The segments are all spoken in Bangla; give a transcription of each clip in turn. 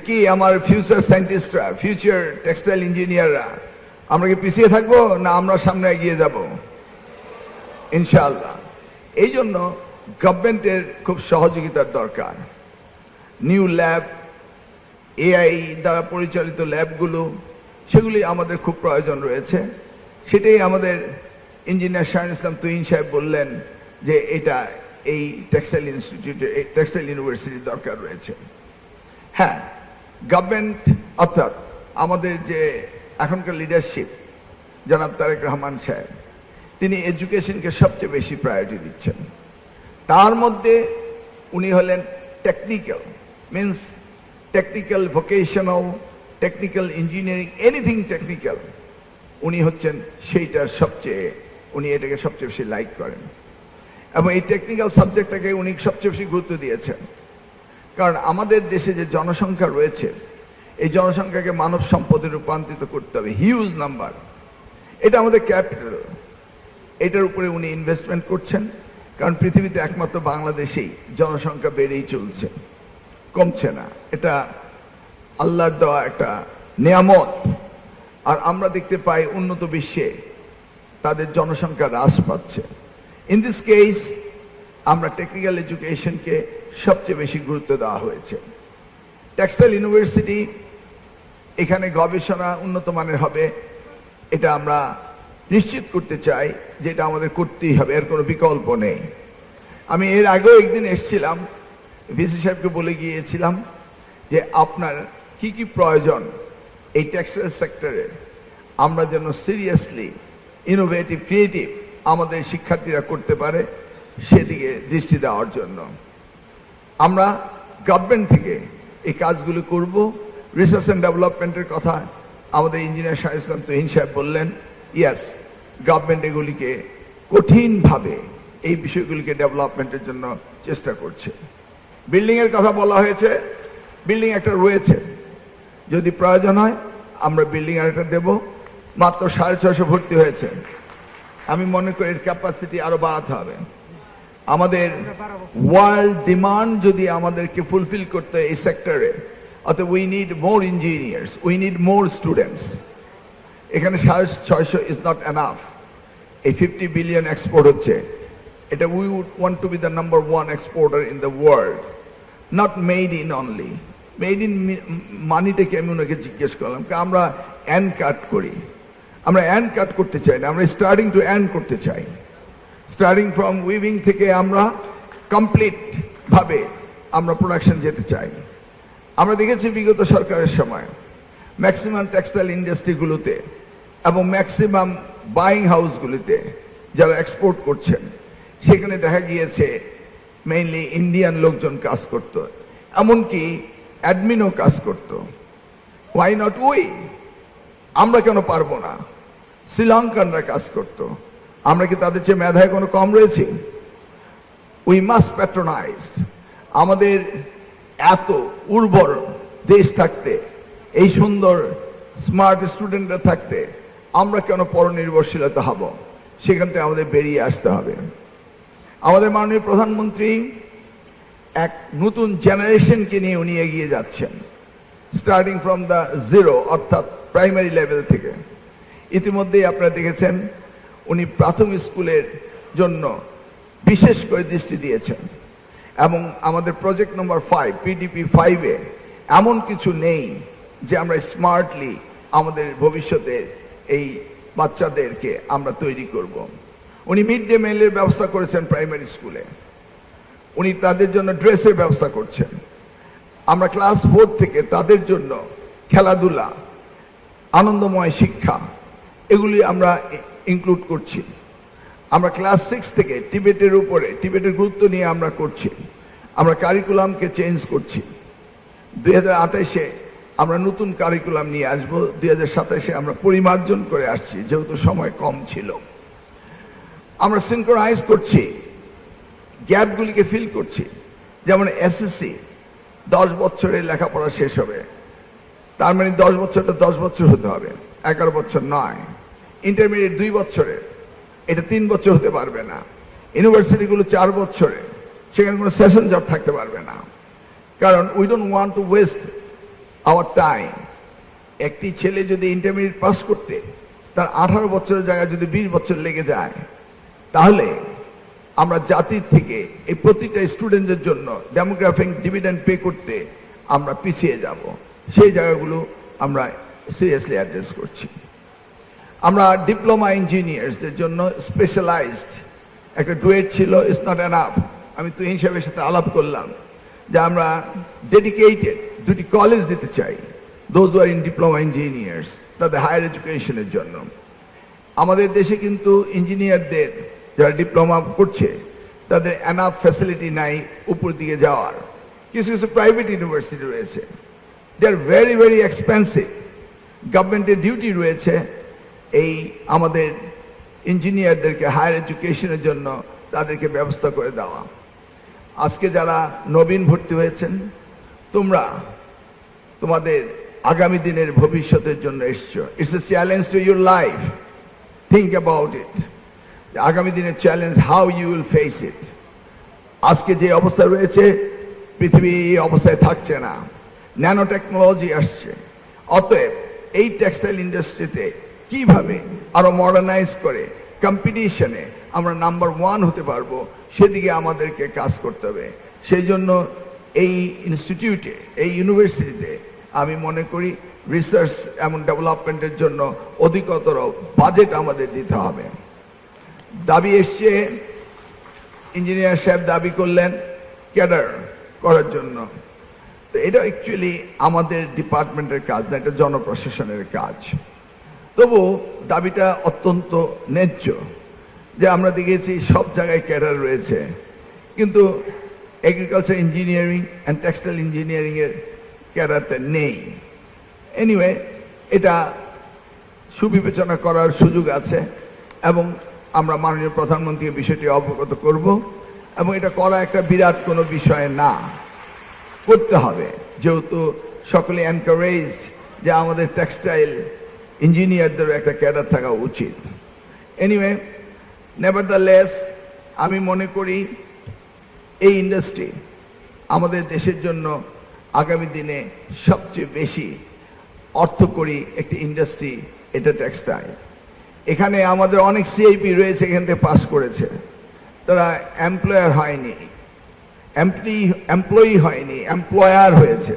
কি আমার ফিউচার সায়েন্টিস্টরা, ফিউচার টেক্সটাইল ইঞ্জিনিয়াররা আমরা কি পিছিয়ে থাকবো না আমরা সামনে এগিয়ে যাব? ইনশাআল্লাহ। এই জন্য গভর্নমেন্টের খুব সহযোগিতার দরকার। নিউ ল্যাব, এআই দ্বারা পরিচালিত ল্যাবগুলো, সেগুলি আমাদের খুব প্রয়োজন রয়েছে। সেটাই আমাদের ইঞ্জিনিয়ার শাহিন ইসলাম তুহিন সাহেব বললেন যে এটা এই টেক্সটাইল ইনস্টিটিউটে, টেক্সটাইল ইউনিভার্সিটির দরকার রয়েছে। হ্যাঁ, গভর্নমেন্ট অর্থাৎ আমাদের যে এখনকার লিডারশিপ জনাব তারেক রহমান সাহেব, তিনি এডুকেশনকে সবচেয়ে বেশি প্রায়োরিটি দিচ্ছেন। তার মধ্যে উনি হলেন technical, means technical, vocational, technical engineering, anything technical, উনি হচ্ছেন সেইটার সবচেয়ে, উনি এটাকে সবচেয়ে বেশি লাইক করেন এবং এই টেকনিক্যাল সাবজেক্টটাকে উনি সবচেয়ে বেশি গুরুত্ব দিয়েছেন। কারণ আমাদের দেশে যে জনসংখ্যা রয়েছে, এই জনসংখ্যাকে মানব সম্পদে রূপান্তরিত করতে হবে, হিউজ নাম্বার। এটা আমাদের ক্যাপিটাল, এটার উপরে উনি ইনভেস্টমেন্ট করছেন। কারণ পৃথিবীতে একমাত্র বাংলাদেশেই জনসংখ্যা বেড়েই চলছে, কমছে না। এটা আল্লাহর দেওয়া একটা নিয়ামত। আর আমরা দেখতে পাই উন্নত বিশ্বে তাদের জনসংখ্যা হ্রাস পাচ্ছে। ইন দিস কেস আমরা টেকনিক্যাল এডুকেশনকে সবচেয়ে বেশি গুরুত্ব দেওয়া হয়েছে। টেক্সটাইল ইউনিভার্সিটি, এখানে গবেষণা উন্নত মানের হবে, এটা আমরা নিশ্চিত করতে চাই যে এটা আমাদের করতেই হবে, এর কোনো বিকল্প নেই। আমি এর আগেও একদিন এসেছিলাম, ভিসি সাহেবকে বলে গিয়েছিলাম যে আপনার কি কি প্রয়োজন এই টেক্সটাইল সেক্টরে, আমরা যেন সিরিয়াসলি ইনোভেটিভ, ক্রিয়েটিভ আমাদের শিক্ষার্থীরা করতে পারে, সেদিকে দৃষ্টি দেওয়ার জন্য আমরা গভর্নমেন্ট থেকে এই কাজগুলো করব। রিসার্চ অ্যান্ড ডেভেলপমেন্টের কথা আমাদের ইঞ্জিনিয়ার শাহিন ইসলাম তুহিন সাহেব বললেন। ইয়াস, গভর্নমেন্ট এগুলিকে কঠিনভাবে এই বিষয়গুলিকে ডেভেলপমেন্টের জন্য চেষ্টা করছে। বিল্ডিংয়ের কথা বলা হয়েছে, বিল্ডিং একটা রয়েছে, যদি প্রয়োজন হয় আমরা বিল্ডিং আরেকটা দেব। মাত্র 650 ভর্তি হয়েছে, আমি মনে করি এর ক্যাপাসিটি আরো বাড়াতে হবে। আমাদের ওয়ার্ল্ড ডিমান্ড যদি আমাদেরকে ফুলফিল করতে এই সেক্টরে, অর্থাৎ we need more engineers, we need more students. এখানে 650 ইজ নট এনাফ। এই 50 বিলিয়ন এক্সপোর্ট হচ্ছে, এটা we would want to be the number 1 exporter in the world, not made in only. Made in মানিটাকে আমি ওনাকে জিজ্ঞেস করলাম, আমরা অ্যান্ড কাট করি, আমরা অ্যান্ড কাট করতে চাই না, আমরা স্টার্টিং টু অ্যান্ড করতে চাই। স্টার্টিং ফ্রম উইভিং থেকে আমরা কমপ্লিট ভাবে আমরা প্রোডাকশন যেতে চাই। আমরা দেখেছি বিগত সরকারের সময় ম্যাক্সিমাম টেক্সটাইল ইন্ডাস্ট্রিগুলোতে এবং ম্যাক্সিমাম বাইং হাউসগুলিতে যারা এক্সপোর্ট করছেন, সেখানে দেখা গিয়েছে মেইনলি ইন্ডিয়ান লোকজন কাজ করত, এমনকি অ্যাডমিনও কাজ করত। Why not we? আমরা কেন পারবো না? শ্রীলঙ্কানরা কাজ করত, আমরা কি তাদের চেয়ে মেধায় কোনো কম রয়েছি? We must patronised. আমাদের এত উর্বর দেশ থাকতে, এই সুন্দর স্মার্ট স্টুডেন্টরা থাকতে, আমরা কেন পরনির্ভরশীলতা হব? সেখান থেকে আমাদের বেরিয়ে আসতে হবে। আমাদের মাননীয় প্রধানমন্ত্রী এক নতুন জেনারেশনকে নিয়ে উনি এগিয়ে যাচ্ছেন, স্টার্টিং ফ্রম দ্য জিরো, অর্থাৎ প্রাইমারি লেভেল থেকে। ইতিমধ্যেই আপনারা দেখেছেন উনি প্রাথমিক স্কুলের জন্য বিশেষ করে দৃষ্টি দিয়েছেন এবং আমাদের প্রজেক্ট নম্বর 5 PDP 5-এ এমন কিছু নেই যে আমরা স্মার্টলি আমাদের ভবিষ্যতে এই বাচ্চাদেরকে আমরা তৈরি করব। উনি মিড ডে মিলের ব্যবস্থা করেছেন প্রাইমারি স্কুলে, উনি তাদের জন্য ড্রেসের ব্যবস্থা করছেন। আমরা ক্লাস 4 থেকে তাদের জন্য খেলাধুলা, আনন্দময় শিক্ষা, এগুলি আমরা ইনক্লুড করছি। আমরা ক্লাস 6 থেকে টিবেটের উপরে, টিবেটের গুরুত্ব নিয়ে আমরা করছি। আমরা কারিকুলামকে চেঞ্জ করছি। 2028-এ আমরা নতুন কারিকুলাম নিয়ে আসব, 2027-এ আমরা পরিমার্জন করে আসছি যেহেতু সময় কম ছিল। আমরা সিনক্রোনাইজ করছি, গ্যাপগুলিকে ফিল করছি। যেমন এসএসসি 10 বছরের লেখাপড়া শেষ হবে, তার মানে 10 বছরটা 10 বছর হতে হবে, 11 বছর নয়। ইন্টারমিডিয়েট 2 বছরের, এটা 3 বছর হতে পারবে না। ইউনিভার্সিটিগুলো 4 বছরে, সেখানে কোনো সেশন জব থাকতে পারবে না। কারণ we don't want to waste our time. একটি ছেলে যদি ইন্টারমিডিয়েট পাস করতে তার 18 বছরের জায়গায় যদি 20 বছর লেগে যায়, তাহলে আমরা জাতির থেকে এই প্রতিটা স্টুডেন্টের জন্য ডেমোগ্রাফিক ডিভিডেন্ড পে করতে আমরা পিছিয়ে যাব। সেই জায়গাগুলো আমরা সিরিয়াসলি অ্যাড্রেস করছি। আমরা ডিপ্লোমা ইঞ্জিনিয়ার্সদের জন্য স্পেশালাইজড একটা ডুয়েট ছিল, ইটস নট এনাফ। আমি তো হিসাবের সাথে আলাপ করলাম যে আমরা ডেডিকেটেড 2টি কলেজ দিতে চাই those are in diploma engineers, তাদের হায়ার এডুকেশনের জন্য। আমাদের দেশে কিন্তু ইঞ্জিনিয়ারদের যারা ডিপ্লোমা করছে তাদের এনাফ ফ্যাসিলিটি নাই উপর দিকে যাওয়ার। কিছু কিছু প্রাইভেট ইউনিভার্সিটি রয়েছে, দে আর ভেরি ভেরি এক্সপেন্সিভ। গভর্নমেন্টের ডিউটি রয়েছে এই আমাদের ইঞ্জিনিয়ারদেরকে হায়ার এডুকেশনের জন্য তাদেরকে ব্যবস্থা করে দেওয়া। আজকে যারা নবীন ভর্তি হয়েছেন, তোমরা তোমাদের আগামী দিনের ভবিষ্যতের জন্য এসছো। It's a challenge to your life, think about it. আগামী দিনের challenge, how you will face it. আজকে যে অবস্থা রয়েছে, পৃথিবী এই অবস্থায় থাকছে না, ন্যানো টেকনোলজি আসছে। অতএব এই টেক্সটাইল ইন্ডাস্ট্রিতে কিভাবে আরো মডার্নাইজ করে কম্পিটিশনে আমরা নাম্বার 1 হতে পারবো, সেদিকে আমাদেরকে কাজ করতে হবে। সেই জন্য এই ইনস্টিটিউটে, এই ইউনিভার্সিটিতে আমি মনে করি রিসার্চ এবং ডেভেলপমেন্টের জন্য অধিকতর বাজেট আমাদের দিতে হবে। দাবি এসছে, ইঞ্জিনিয়ার সাহেব দাবি করলেন ক্যাডার করার জন্য। তো এটা অ্যাকচুয়ালি আমাদের ডিপার্টমেন্টের কাজ না, এটা জনপ্রশাসনের কাজ। তবু দাবিটা অত্যন্ত ন্যায্য যে আমরা দেখেছি সব জায়গায় ক্যাডার রয়েছে, কিন্তু agriculture engineering and textile engineering এর ক্যাডারটা নেই। এনিওয়ে, এটা সুবিবেচনা করার সুযোগ আছে এবং আমরা মাননীয় প্রধানমন্ত্রীকে বিষয়টি অবগত করব, এবং এটা করা একটা বিরাট কোনো বিষয় না, করতে হবে, যেহেতু সকলে এনকারেজড যে আমাদের টেক্সটাইল ইঞ্জিনিয়ারদের একটা ক্যাডার থাকা উচিত। এনিওয়ে, নেভারদালেস আমি মনে করি এই ইন্ডাস্ট্রি আমাদের দেশের জন্য আগামী দিনে সবচেয়ে বেশি অর্থকরী একটি ইন্ডাস্ট্রি, এটা টেক্সটাইল। এখানে আমাদের অনেক সিআইপি রয়েছে, এখান থেকে পাস করেছে, তারা এমপ্লয়ার হয়নি, এমপ্লয়ি হয়নি, এমপ্লয়ার হয়েছে,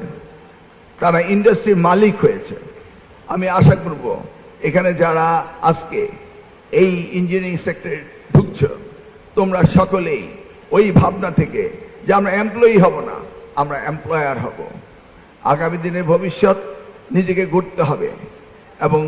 তারা ইন্ডাস্ট্রির মালিক হয়েছে। আমি আশা করব এখানে যারা আজকে এই ইঞ্জিনিয়ারিং সেক্টরে ঢুকছ, তোমরা সকলেই ওই ভাবনা থেকে যে আমরা এমপ্লয়ি হব না, আমরা এমপ্লয়ার হব। আগামী দিনের ভবিষ্যৎ নিজেকে গড়তে হবে এবং